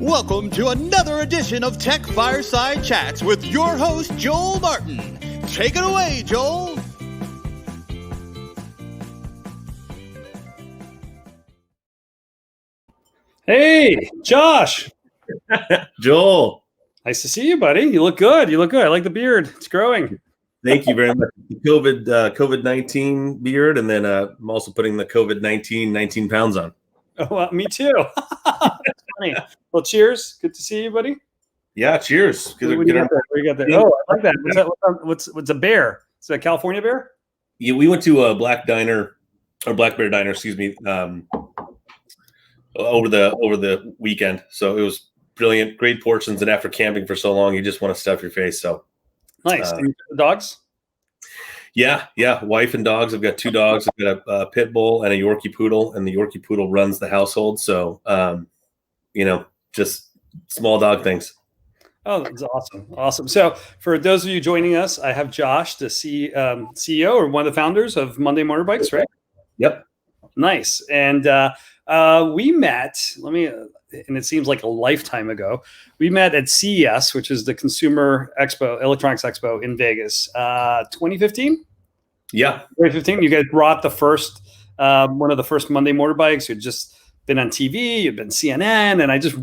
Welcome to another edition of Tech Fireside Chats with your host, Joel Martin. Take it away, Joel. Hey, Josh. Joel. Nice to see you, buddy. You look good. I like the beard. It's growing. Thank you very much. The COVID-19 beard, and then I'm also putting the COVID-19 19 pounds on. Oh, well, me too. That's funny. Well, cheers. Good to see you, buddy. Yeah, cheers. What do you got there? Oh, I like that. What's a bear? Is that a California bear? Yeah, we went to a Black Bear Diner, excuse me, over the weekend. So it was brilliant, great portions. And after camping for so long, you just want to stuff your face. So nice. And dogs? Yeah. Wife and dogs. I've got two dogs. I've got a pit bull and a Yorkie poodle, and the Yorkie poodle runs the household. So, just small dog things. Oh, that's awesome. So for those of you joining us, I have Josh, the CEO or one of the founders of Monday Motorbikes, right? Yep. Nice. And we met, and it seems like a lifetime ago, we met at CES, which is the Consumer Electronics Expo in Vegas, 2015? Yeah. 2015. You guys brought the first, one of the first Monday Motorbikes. You'd just been on TV, you'd been CNN, and I just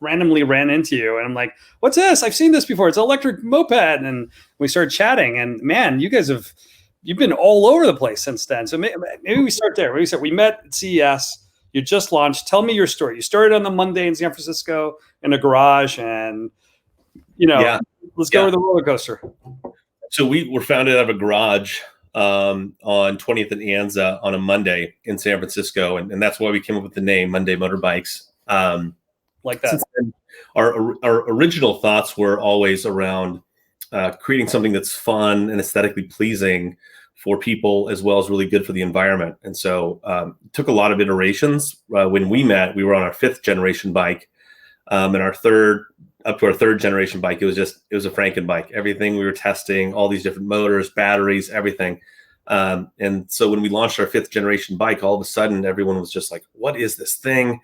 randomly ran into you. And I'm like, what's this? I've seen this before. It's an electric moped. And we started chatting. And man, you've been all over the place since then. So maybe we start there. We met at CES. You just launched. Tell me your story. You started on the Monday in San Francisco in a garage, and let's go with the roller coaster. So we were founded out of a garage on 20th and Anza on a Monday in San Francisco, and that's why we came up with the name Monday Motorbikes. Like that. Then, our original thoughts were always around creating something that's fun and aesthetically pleasing for people, as well as really good for the environment. And so it took a lot of iterations. When we met, we were on our 5th generation bike, and up to our 3rd generation bike, it was a Franken bike. Everything we were testing, all these different motors, batteries, everything. And so when we launched our 5th generation bike, all of a sudden everyone was just like, what is this thing?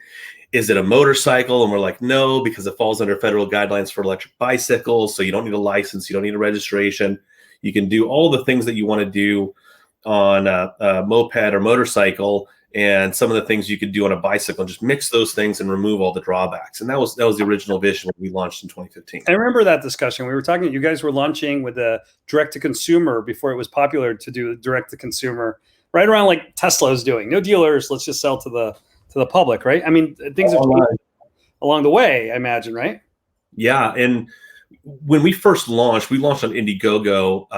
Is it a motorcycle? And we're like, no, because it falls under federal guidelines for electric bicycles. So you don't need a license. You don't need a registration. You can do all the things that you want to do on a moped or motorcycle, and some of the things you could do on a bicycle, and just mix those things and remove all the drawbacks. And that was the original vision when we launched in 2015. I remember that discussion. We were talking, you guys were launching with a direct to consumer before it was popular to do direct to consumer, right around like Tesla's doing. No dealers, let's just sell to the public, right? I mean, things have changed along the way, I imagine, right? Yeah. And when we first launched, we launched on Indiegogo,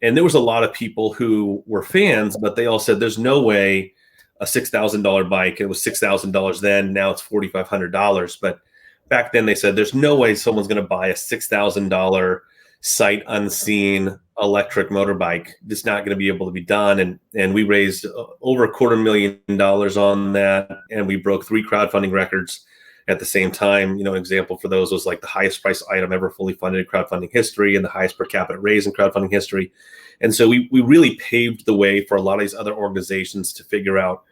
and there was a lot of people who were fans, but they all said, there's no way a $6,000 bike, it was $6,000 then, now it's $4,500. But back then they said, there's no way someone's going to buy a $6,000 sight unseen electric motorbike. It's not going to be able to be done. And we raised over $250,000 on that. And we broke 3 crowdfunding records at the same time. An example for those was like the highest price item ever fully funded in crowdfunding history and the highest per capita raise in crowdfunding history. And so we really paved the way for a lot of these other organizations to figure out,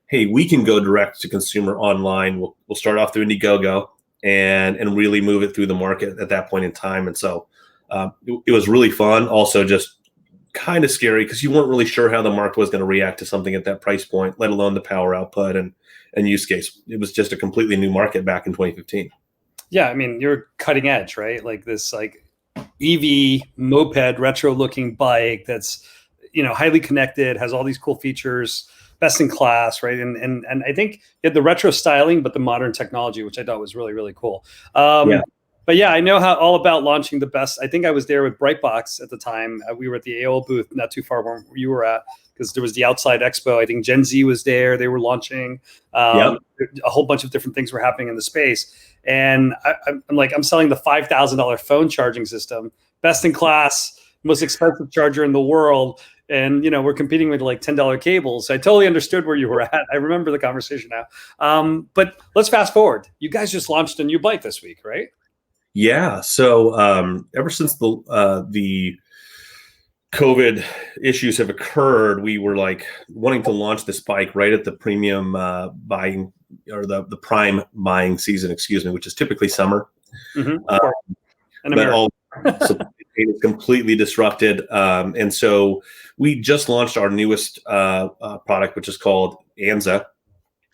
hey, we can go direct to consumer online. We'll start off through Indiegogo and really move it through the market at that point in time. And so it was really fun. Also just kind of scary because you weren't really sure how the market was going to react to something at that price point, let alone the power output and use case. It was just a completely new market back in 2015. Yeah, I mean, you're cutting edge, right? Like this EV moped retro looking bike that's highly connected, has all these cool features, best in class, right? And I think you had the retro styling, but the modern technology, which I thought was really, really cool. But yeah, I know all about launching the best. I think I was there with Brightbox at the time. We were at the AOL booth, not too far from where you were at, because there was the Outside Expo. I think Gen Z was there. They were launching. A whole bunch of different things were happening in the space. And I'm selling the $5,000 phone charging system, best in class, most expensive charger in the world. And, we're competing with like $10 cables. I totally understood where you were at. I remember the conversation now. But let's fast forward. You guys just launched a new bike this week, right? Yeah. So ever since the COVID issues have occurred, we were like wanting to launch this bike right at the premium buying or the prime buying season, excuse me, which is typically summer. Mm-hmm. But all supply chain is completely disrupted. And so we just launched our newest product, which is called Anza,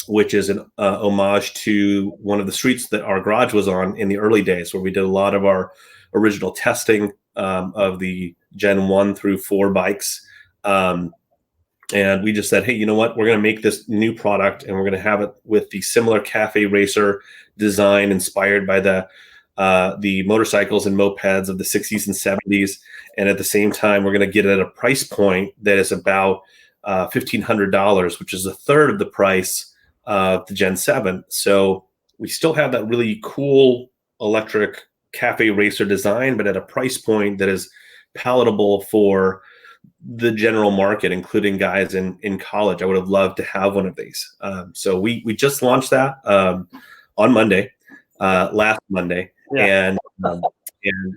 which is an homage to one of the streets that our garage was on in the early days, where we did a lot of our original testing of the Gen 1 through 4 bikes. And we just said, hey, you know what? We're going to make this new product, and we're going to have it with the similar cafe racer design inspired by the motorcycles and mopeds of the 60s and 70s. And at the same time, we're going to get it at a price point that is about $1,500, which is a third of the price of the Gen 7. So we still have that really cool electric cafe racer design, but at a price point that is palatable for the general market, including guys in college. I would have loved to have one of these. So we just launched that on Monday, last Monday. Yeah. And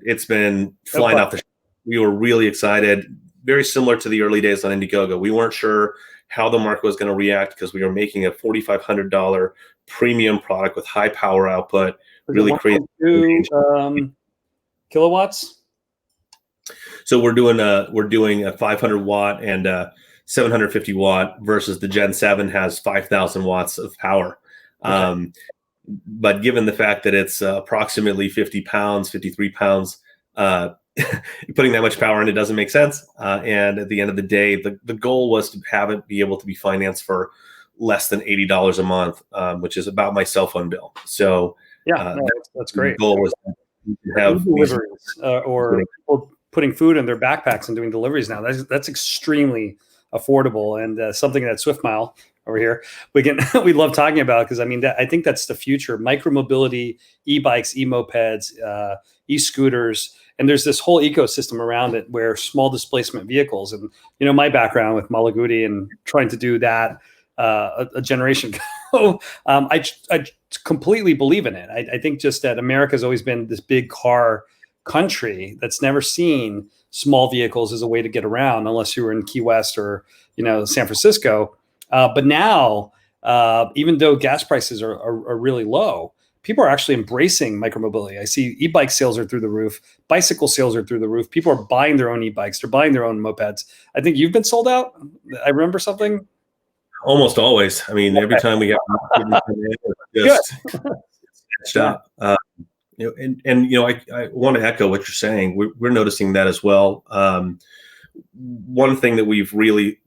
it's been flying off the shelf. We were really excited, very similar to the early days on Indiegogo. We weren't sure how the market was going to react because we were making a $4,500 premium product with high power output, really creating kilowatts. So we're doing a 500 watt and a 750 watt versus the Gen 7 has 5,000 watts of power. Okay. But given the fact that it's approximately 50 pounds, 53 pounds, putting that much power in it doesn't make sense. And at the end of the day, the goal was to have it be able to be financed for less than $80 a month, which is about my cell phone bill. So that's great. The goal was to have deliveries or people putting food in their backpacks and doing deliveries now. That's extremely affordable, and something that Swift Mile over here we love talking about, because I mean I think that's the future. Micromobility, e-bikes, e-mopeds, e-scooters, and there's this whole ecosystem around it where small displacement vehicles, and my background with Malaguti and trying to do that a generation ago, I completely believe in it. I think just that America's always been this big car country that's never seen small vehicles as a way to get around, unless you were in Key West or San Francisco. But now, even though gas prices are really low, people are actually embracing micromobility. I see e-bike sales are through the roof, bicycle sales are through the roof. People are buying their own e-bikes, they're buying their own mopeds. I think you've been sold out. I remember something. Almost always. I mean, every time we have just stretched out. I want to echo what you're saying. We're noticing that as well. One thing that we've really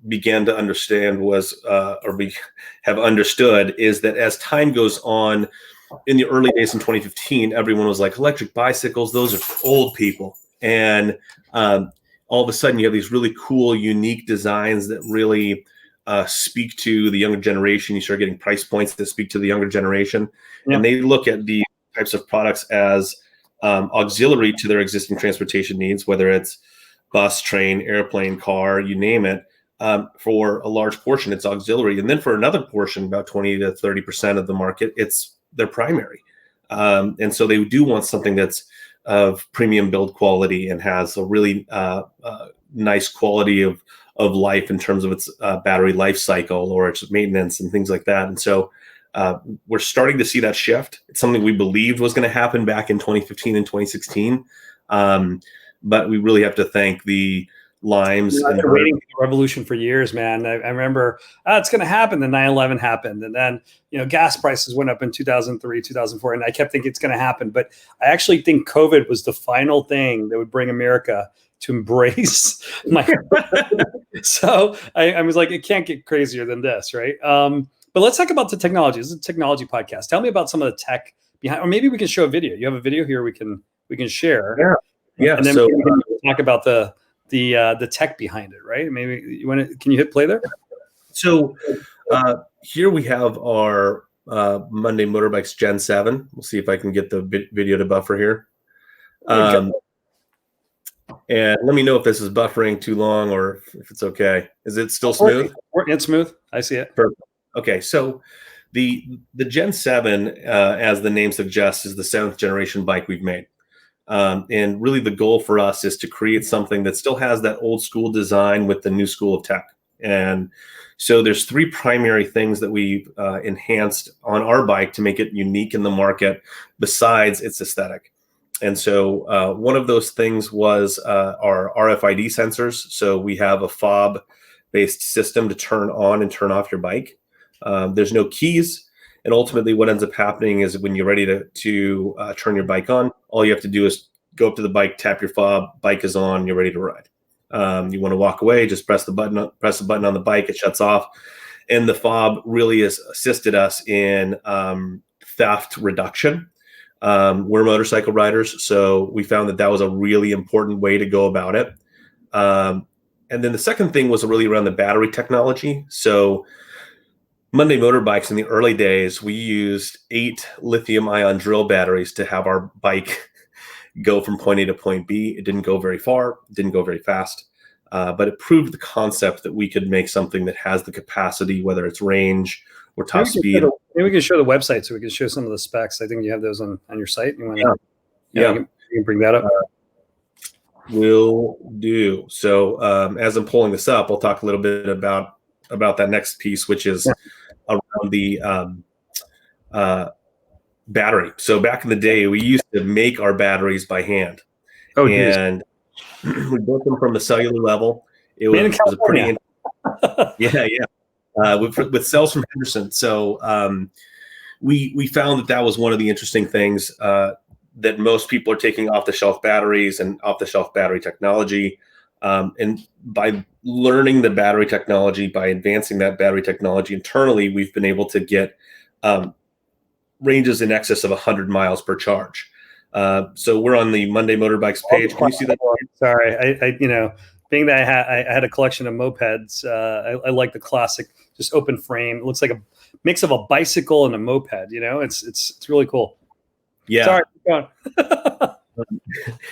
began to understand was, or we have understood, is that as time goes on, in the early days in 2015, everyone was like, electric bicycles, those are for old people. And all of a sudden you have these really cool, unique designs that really speak to the younger generation. You start getting price points that speak to the younger generation. Yeah. And they look at the types of products as auxiliary to their existing transportation needs, whether it's bus, train, airplane, car, you name it. For a large portion, it's auxiliary. And then for another portion, about 20 to 30% of the market, it's their primary. And so they do want something that's of premium build quality and has a really nice quality of life in terms of its battery life cycle or its maintenance and things like that. And so we're starting to see that shift. It's something we believed was going to happen back in 2015 and 2016. But we really have to thank the Limes. I've been waiting for the revolution for years, man. I remember it's going to happen. Then 9/11 happened, and then gas prices went up in 2003, 2004, and I kept thinking it's going to happen. But I actually think COVID was the final thing that would bring America to embrace So I was like, it can't get crazier than this, right? But let's talk about the technology. This is a technology podcast. Tell me about some of the tech behind, or maybe we can show a video. You have a video here we can share. Yeah. And then we can talk about the tech behind it, right? Maybe can you hit play there? So here we have our Monday Motorbikes Gen 7. We'll see if I can get the video to buffer here. And let me know if this is buffering too long or if it's okay. Is it still smooth? It's smooth. I see it. Perfect. Okay, so the Gen 7, as the name suggests, is the 7th generation bike we've made. And really the goal for us is to create something that still has that old school design with the new school of tech. And so there's three primary things that we've enhanced on our bike to make it unique in the market besides its aesthetic. And so one of those things was our RFID sensors. So we have a fob-based system to turn on and turn off your bike. There's no keys. And ultimately what ends up happening is when you're ready to turn your bike on, all you have to do is go up to the bike, tap your fob, bike is on, you're ready to ride. You want to walk away, just press the button on the bike, it shuts off. And the fob really has assisted us in theft reduction. We're motorcycle riders, so we found that was a really important way to go about it. And then the second thing was really around the battery technology. So Monday Motorbikes, in the early days, we used 8 lithium-ion drill batteries to have our bike go from point A to point B. It didn't go very far, it didn't go very fast, but it proved the concept that we could make something that has the capacity, whether it's range or top speed. Maybe we can show the website so we can show some of the specs. I think you have those on your site. You want to, you can bring that up. Will do. So as I'm pulling this up, I'll talk a little bit about that next piece, which is around the battery. So back in the day, we used to make our batteries by hand. Oh, and we built them from the cellular level. It was a pretty with cells from Henderson. So we found that was one of the interesting things, that most people are taking off-the-shelf batteries and off-the-shelf battery technology. And by learning the battery technology, by advancing that battery technology internally, we've been able to get ranges in excess of 100 miles per charge. So we're on the Monday Motorbikes page. Can you see that? Sorry, I being that I had a collection of mopeds, I like the classic, just open frame. It looks like a mix of a bicycle and a moped. It's really cool. Yeah. Sorry. Keep going.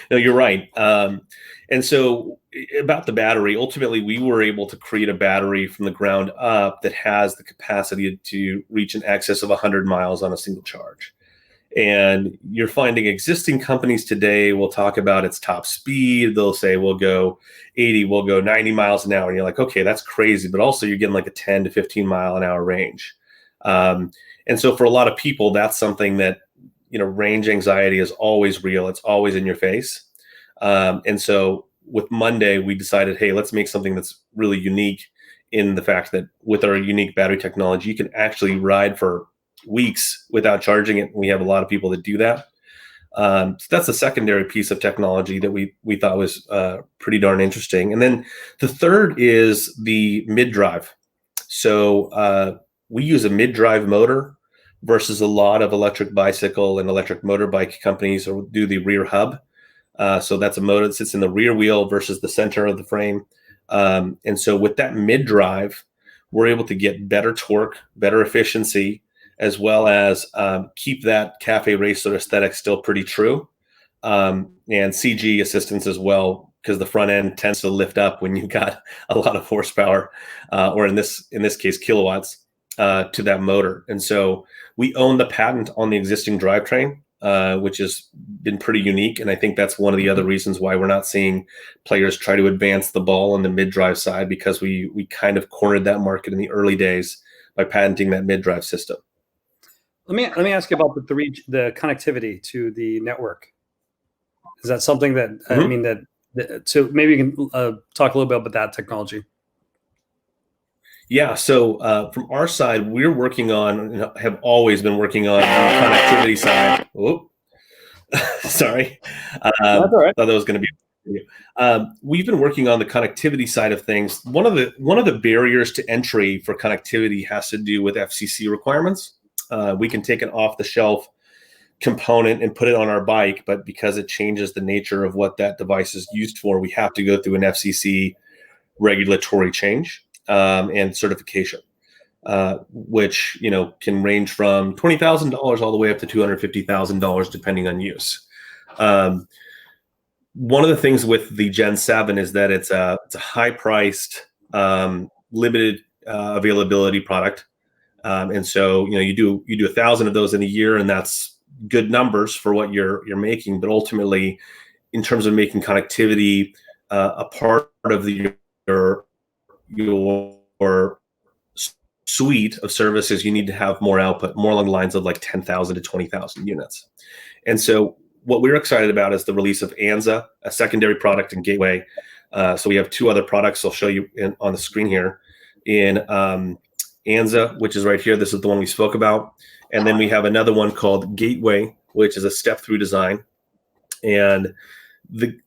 No, you're right. And so about the battery, ultimately, we were able to create a battery from the ground up that has the capacity to reach an excess of 100 miles on a single charge. And you're finding existing companies today will talk about its top speed. They'll say, we'll go 80, we'll go 90 miles an hour. And you're like, okay, that's crazy. But also you're getting like a 10 to 15 mile an hour range. And so for a lot of people, that's something that, range anxiety is always real. It's always in your face. And so with Monday, we decided, hey, let's make something that's really unique in the fact that with our unique battery technology, you can actually ride for weeks without charging it. We have a lot of people that do that. So that's a secondary piece of technology that we thought was pretty darn interesting. And then the third is the mid-drive. So we use a mid-drive motor versus a lot of electric bicycle and electric motorbike companies or do the rear hub. So that's a motor that sits in the rear wheel versus the center of the frame. And so with that mid-drive, we're able to get better torque, better efficiency, as well as keep that cafe racer aesthetic still pretty true. And CG assistance as well, because the front end tends to lift up when you've got a lot of horsepower, or in this case, kilowatts, to that motor. And so we own the patent on the existing drivetrain, which has been pretty unique. And I think that's one of the other reasons why we're not seeing players try to advance the ball on the mid-drive side, because we kind of cornered that market in the early days by patenting that mid-drive system. Let me ask you about the connectivity to the network. Is that something that, so maybe you can talk a little bit about that technology. Yeah. So from our side, we're working on, have always been working on the connectivity side. Oh, sorry. That's all right. Thought that was going to be. We've been working on the connectivity side of things. One of the barriers to entry for connectivity has to do with FCC requirements. We can take an off-the-shelf component and put it on our bike, but because it changes the nature of what that device is used for, we have to go through an FCC regulatory change and certification, which can range from $20,000 all the way up to $250,000 depending on use. One of the things with the Gen 7 is that it's a high-priced, limited availability product. And so, you do 1,000 of those in a year, and that's good numbers for what you're making. But ultimately, in terms of making connectivity a part of your suite of services, you need to have more output, more along the lines of like 10,000 to 20,000 units. And so what we're excited about is the release of Anza, a secondary product in Gateway. So we have two other products I'll show you on the screen here. In Anza, which is right here, this is the one we spoke about. And then we have another one called Gateway, which is a step-through design. And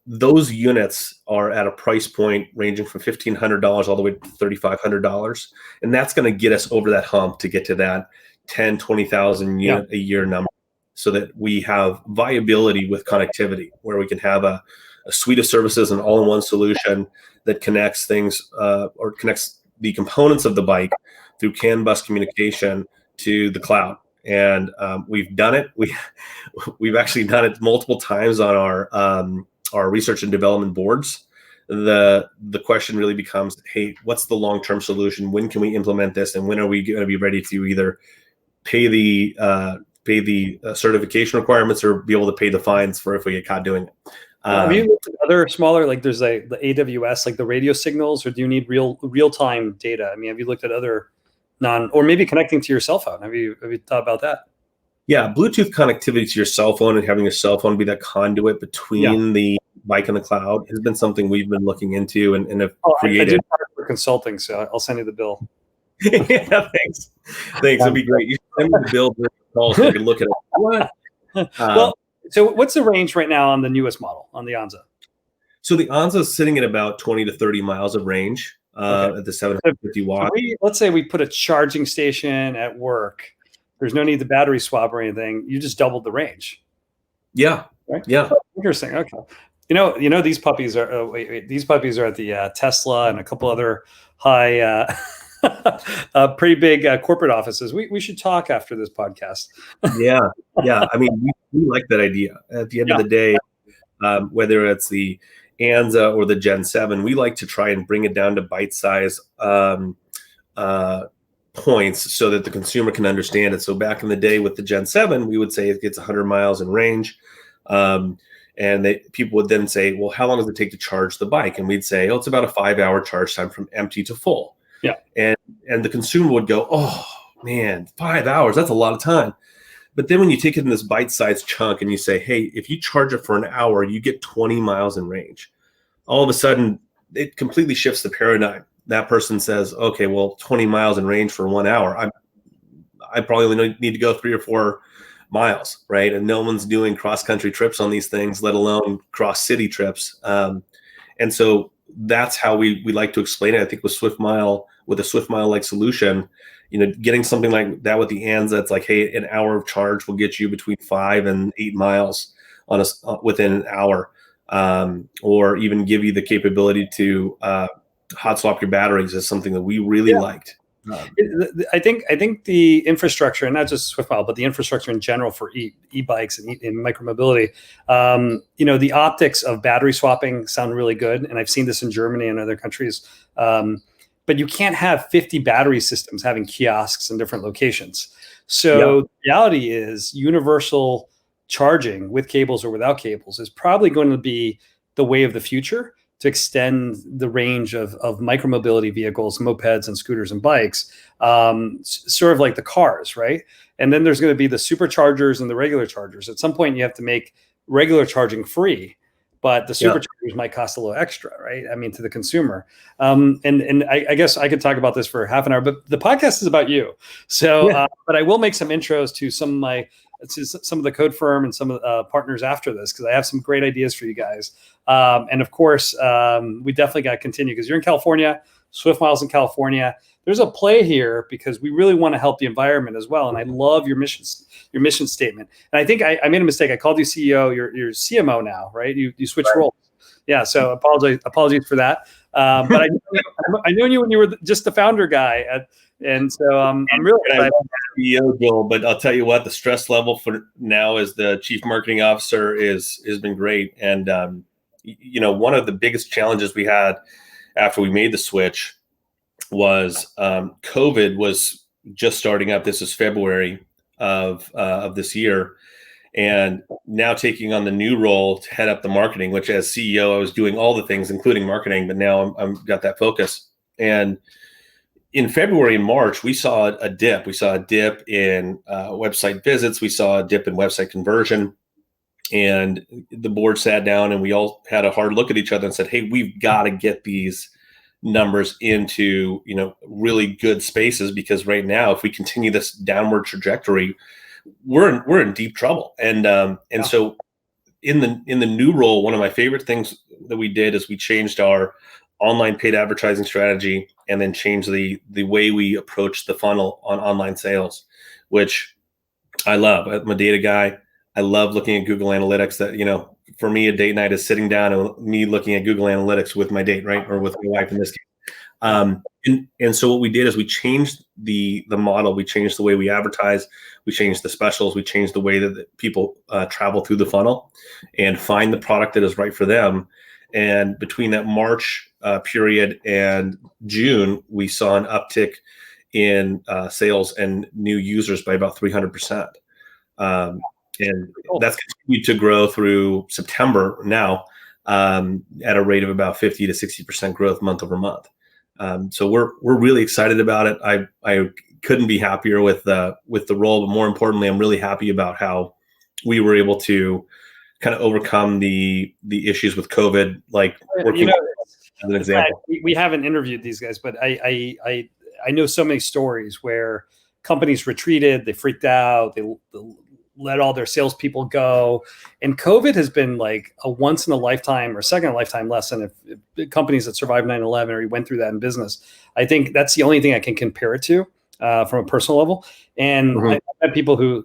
those units are at a price point ranging from $1,500 all the way to $3,500. And that's going to get us over that hump to get to that 10, 20,000 unit a year number, so that we have viability with connectivity, where we can have a suite of services, an all-in-one solution that connects things or connects the components of the bike through CAN bus communication to the cloud. And we've done it. We've actually done it multiple times on our research and development boards. The question really becomes, hey, what's the long-term solution? When can we implement this? And when are we going to be ready to either pay the certification requirements or be able to pay the fines for if we get caught doing it? Have you looked at other smaller, like there's the AWS, like the radio signals, or do you need real-time data? I mean, have you looked at other or maybe connecting to your cell phone? Have you thought about that? Yeah, Bluetooth connectivity to your cell phone and having your cell phone be that conduit between the bike and the cloud has been something we've been looking into and have created. I do part for consulting, so I'll send you the bill. Yeah, thanks. It'd be great. You send me the bill so I can look at it. What? Well, so what's the range right now on the newest model, on the Anza? So the Anza is sitting at about 20 to 30 miles of range at the 750 watts. Let's say we put a charging station at work. There's no need to battery swap or anything. You just doubled the range. Yeah. Right? Yeah. Oh, interesting. Okay. You know, these puppies are. These puppies are at the Tesla and a couple other high, pretty big corporate offices. We should talk after this podcast. Yeah. I mean, we like that idea. At the end of the day, whether it's the Anza or the Gen 7, we like to try and bring it down to bite-size points so that the consumer can understand it. So back in the day with the Gen 7, we would say it gets 100 miles in range. And people would then say, well, how long does it take to charge the bike? And we'd say, it's about a 5-hour charge time from empty to full. Yeah. And the consumer would go, oh, man, 5 hours, that's a lot of time. But then when you take it in this bite-sized chunk and you say, hey, if you charge it for an hour, you get 20 miles in range. All of a sudden, it completely shifts the paradigm. That person says, okay, well, 20 miles in range for 1 hour. I probably only need to go 3 or 4 miles, right? And no one's doing cross-country trips on these things, let alone cross-city trips. And so that's how we like to explain it. I think with a Swift Mile-like solution, getting something like that with the Anza, it's like, hey, an hour of charge will get you between 5 and 8 miles within an hour, or even give you the capability to hot swap your batteries is something that we really liked. I think the infrastructure, and not just Swift Mile, but the infrastructure in general for e-bikes and micromobility, the optics of battery swapping sound really good. And I've seen this in Germany and other countries. But you can't have 50 battery systems having kiosks in different locations. So the reality is universal charging with cables or without cables is probably going to be the way of the future to extend the range of micromobility vehicles, mopeds and scooters and bikes, sort of like the cars, right? And then there's going to be the superchargers and the regular chargers. At some point, you have to make regular charging free, but the superchargers might cost a little extra, right? I mean, to the consumer. And I guess I could talk about this for half an hour, but the podcast is about you. So, but I will make some intros to some of the code firm and some of the partners after this, because I have some great ideas for you guys. And of course, we definitely got to continue because you're in California, Swift Miles in California. There's a play here because we really want to help the environment as well. And I love your mission statement. And I think I made a mistake. I called you CEO. You're CMO now, right? You switched roles. Yeah. So apologies for that. But I know you when you were just the founder guy. And so I'm really excited. CEO, Joel, but I'll tell you what, the stress level for now as the chief marketing officer has been great. And, one of the biggest challenges we had after we made the switch was COVID was just starting up. This is February of this year. And now taking on the new role to head up the marketing, which as CEO, I was doing all the things, including marketing, but now I'm got that focus. And in February and March, we saw a dip. We saw a dip in website visits. We saw a dip in website conversion. And the board sat down and we all had a hard look at each other and said, hey, we've got to get these numbers into, really good spaces, because right now, if we continue this downward trajectory, we're in deep trouble. So in the new role, one of my favorite things that we did is we changed our online paid advertising strategy, and then changed the way we approach the funnel on online sales, which I love. I'm a data guy. I love looking at Google Analytics. That, for me, a date night is sitting down and me looking at Google Analytics with my date, right? Or with my wife in this case. And so what we did is we changed the model. We changed the way we advertise. We changed the specials. We changed the way that people travel through the funnel and find the product that is right for them. And between that March period and June, we saw an uptick in sales and new users by about 300%. And that's continued to grow through September now, at a rate of about 50 to 60% growth month over month. So we're really excited about it. I couldn't be happier with the role, but more importantly, I'm really happy about how we were able to kind of overcome the issues with COVID, like working as an example. We haven't interviewed these guys, but I know so many stories where companies retreated, they freaked out, they let all their salespeople go. And COVID has been like a once in a lifetime or second in a lifetime lesson. If companies that survived 9/11 or went through that in business, I think that's the only thing I can compare it to from a personal level. And I've had people who,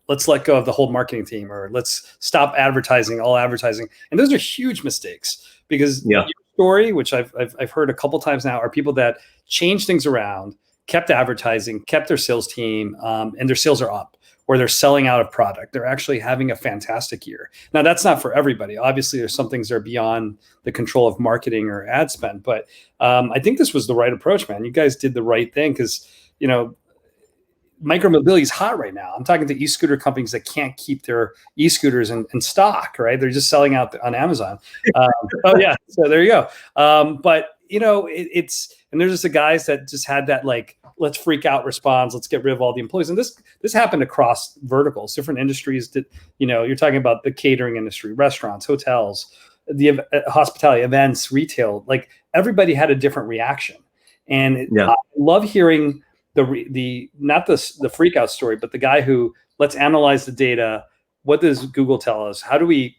let's let go of the whole marketing team, or let's stop all advertising. And those are huge mistakes, because your story, which I've heard a couple times now, are people that changed things around, kept advertising, kept their sales team, and their sales are up, or they're selling out of product. They're actually having a fantastic year. Now, that's not for everybody. Obviously, there's some things that are beyond the control of marketing or ad spend. But I think this was the right approach, man. You guys did the right thing, because, micromobility is hot right now. I'm talking to e-scooter companies that can't keep their e-scooters in stock, right? They're just selling out on Amazon. So there you go. But, and there's just the guys that just had that, like, let's freak out response. Let's get rid of all the employees. And this happened across verticals, different industries that, you're talking about the catering industry, restaurants, hotels, the hospitality, events, retail, like everybody had a different reaction. And I love hearing the not the freak out story, but the guy who, let's analyze the data. What does Google tell us? How do we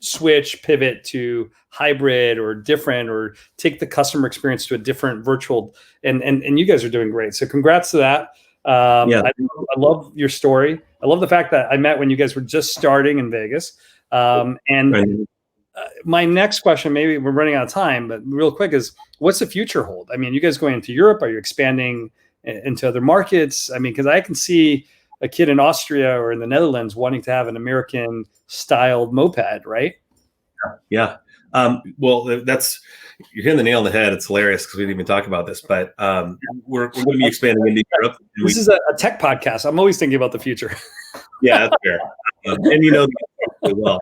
switch, pivot to hybrid or different, or take the customer experience to a different virtual, and you guys are doing great. So congrats to that. I love your story. I love the fact that I met when you guys were just starting in Vegas. My next question, maybe we're running out of time, but real quick, is what's the future hold? I mean, you guys going into Europe? Are you expanding into other markets? I mean, because I can see a kid in Austria or in the Netherlands wanting to have an American styled moped, right? Yeah. Well, you're hitting the nail on the head. It's hilarious because we didn't even talk about this, but we're going to be expanding into Europe. This is a tech podcast. I'm always thinking about the future. Yeah, that's fair. And really well.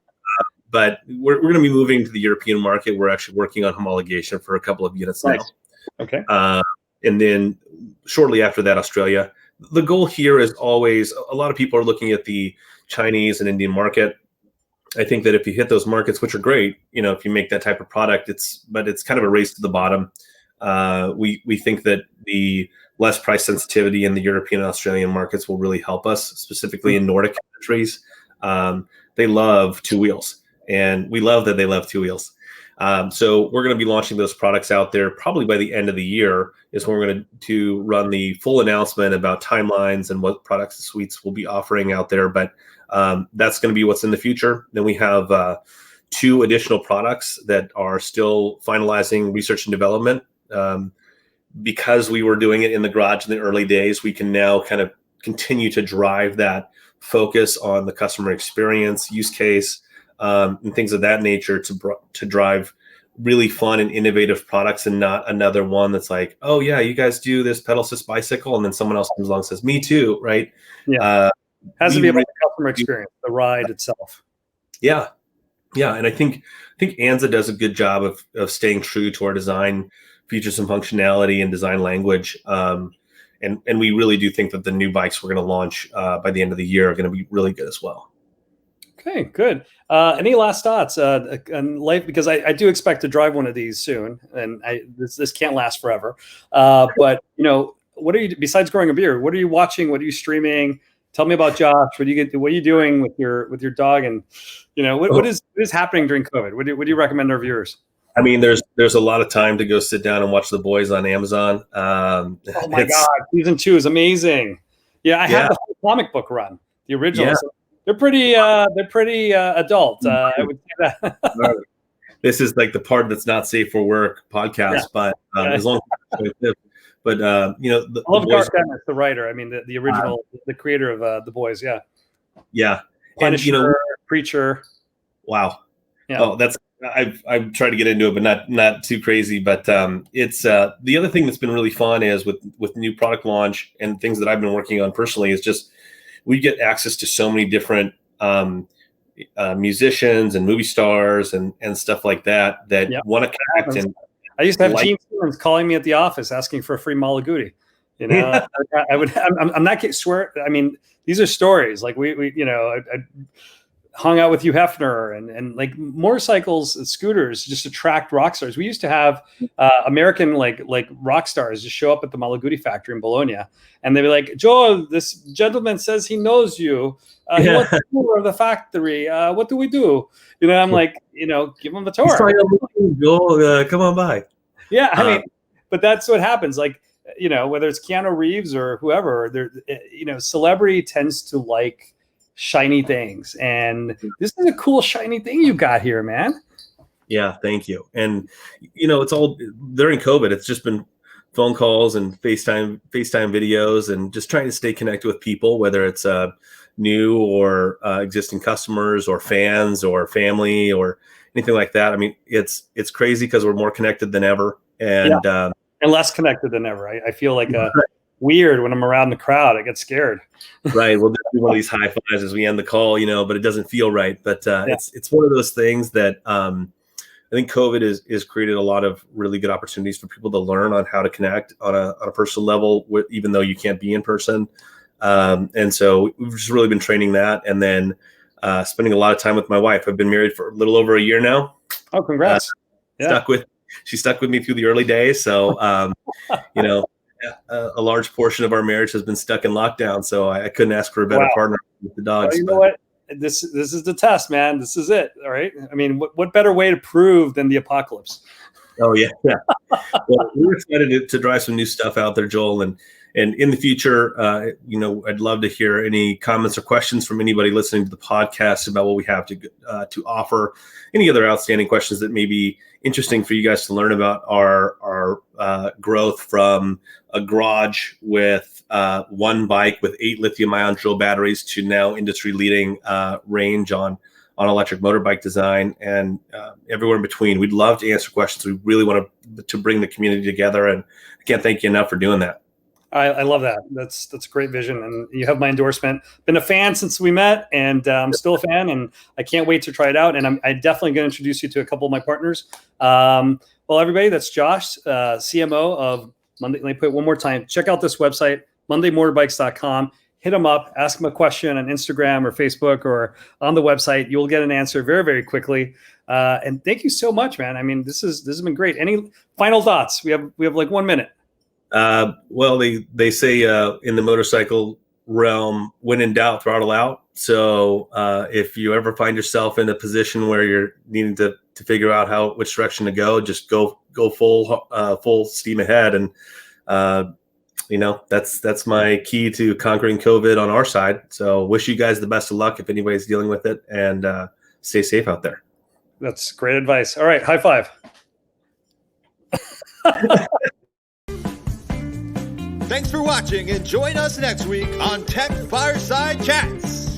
But we're going to be moving to the European market. We're actually working on homologation for a couple of units now. Okay. And then shortly after that, Australia. The goal here is always, a lot of people are looking at the Chinese and Indian market. I think that if you hit those markets, which are great, if you make that type of product, it's kind of a race to the bottom. We think that the less price sensitivity in the European and Australian markets will really help us, specifically in Nordic countries. They love two wheels, and we love that they love two wheels. So we're going to be launching those products out there probably by the end of the year is when we're going to run the full announcement about timelines and what products and suites we'll be offering out there. But that's going to be what's in the future. Then we have 2 additional products that are still finalizing research and development. Because we were doing it in the garage in the early days, we can now kind of continue to drive that focus on the customer experience, use case, and things of that nature to drive really fun and innovative products, and not another one that's like, oh yeah, you guys do this pedal assist bicycle, and then someone else comes along and says, me too, right? Yeah, has to be about the customer experience, the ride itself. Yeah, and I think Anza does a good job of staying true to our design feature some functionality and design language. And we really do think that the new bikes we're going to launch by the end of the year are going to be really good as well. Okay, good. Any last thoughts on life? Because I do expect to drive one of these soon, and this can't last forever. But what are you, besides growing a beard? What are you watching? What are you streaming? Tell me about Josh. What are you doing with your dog? And what is happening during COVID? What do you recommend our viewers? I mean, there's a lot of time to go sit down and watch The Boys on Amazon. Oh my God, season 2 is amazing. Yeah, I have the whole comic book run, the original. Yeah. So they're pretty adult. I would say that. This is like the part that's not safe for work podcast, but as long as but I love Garth Ennis, the writer. I mean, the original, the creator of The Boys. Yeah. Yeah. Punisher, Preacher. Wow. Yeah. Oh, I've tried to get into it, but not too crazy. But it's the other thing that's been really fun is with new product launch and things that I've been working on personally is just we get access to so many different musicians and movie stars and stuff like that want to connect. And I used to have Gene Simmons calling me at the office asking for a free Malaguti. I'm not swear. I mean, these are stories. Like I hung out with Hugh Hefner and like motorcycles and scooters just attract rock stars. We used to have American like rock stars just show up at the Malaguti factory in Bologna, and they'd be like, "Joel, this gentleman says he knows you. He wants a tour of the factory. What do we do?" I'm like, give him the tour. Joel, come on by. Yeah, I mean, but that's what happens. Like, whether it's Keanu Reeves or whoever, celebrity tends to like shiny things, and this is a cool shiny thing you got here, man. Yeah, thank you. And it's all during COVID. It's just been phone calls and FaceTime videos, and just trying to stay connected with people, whether it's new or existing customers or fans or family or anything like that. I mean, it's crazy because we're more connected than ever, and less connected than ever. I feel like weird when I'm around the crowd. I get scared. Right. We'll do one of these high fives as we end the call, but it doesn't feel right. But it's one of those things that I think COVID is created a lot of really good opportunities for people to learn on how to connect on a personal level, even though you can't be in person. And so we've just really been training that, and then spending a lot of time with my wife. I've been married for a little over a year now. Oh, congrats. She stuck with me through the early days. So, a large portion of our marriage has been stuck in lockdown. So I couldn't ask for a better partner with the dogs. Well, you know what? This is the test, man. This is it. All right. I mean, what better way to prove than the apocalypse? Oh yeah. Well, we're excited to drive some new stuff out there, Joel, and in the future, I'd love to hear any comments or questions from anybody listening to the podcast about what we have to offer. Any other outstanding questions that may be interesting for you guys to learn about our growth from a garage with one bike with 8 lithium-ion drill batteries to now industry-leading range on electric motorbike design and everywhere in between. We'd love to answer questions. We really want to bring the community together, and I can't thank you enough for doing that. I love that. That's a great vision, and you have my endorsement. Been a fan since we met, and I'm still a fan, and I can't wait to try it out. And I'm definitely going to introduce you to a couple of my partners. Well, everybody, that's Josh, CMO of Monday. Let me put it one more time. Check out this website, MondayMotorbikes.com. Hit them up, ask them a question on Instagram or Facebook or on the website. You'll get an answer very, very quickly. And thank you so much, man. I mean, this has been great. Any final thoughts? We have like 1 minute. Well, they say in the motorcycle realm, when in doubt, throttle out. So if you ever find yourself in a position where you're needing to figure out which direction to go, just go full steam ahead. And that's my key to conquering COVID on our side. So wish you guys the best of luck if anybody's dealing with it, and stay safe out there. That's great advice. All right, high five. Thanks for watching, and join us next week on Tech Fireside Chats.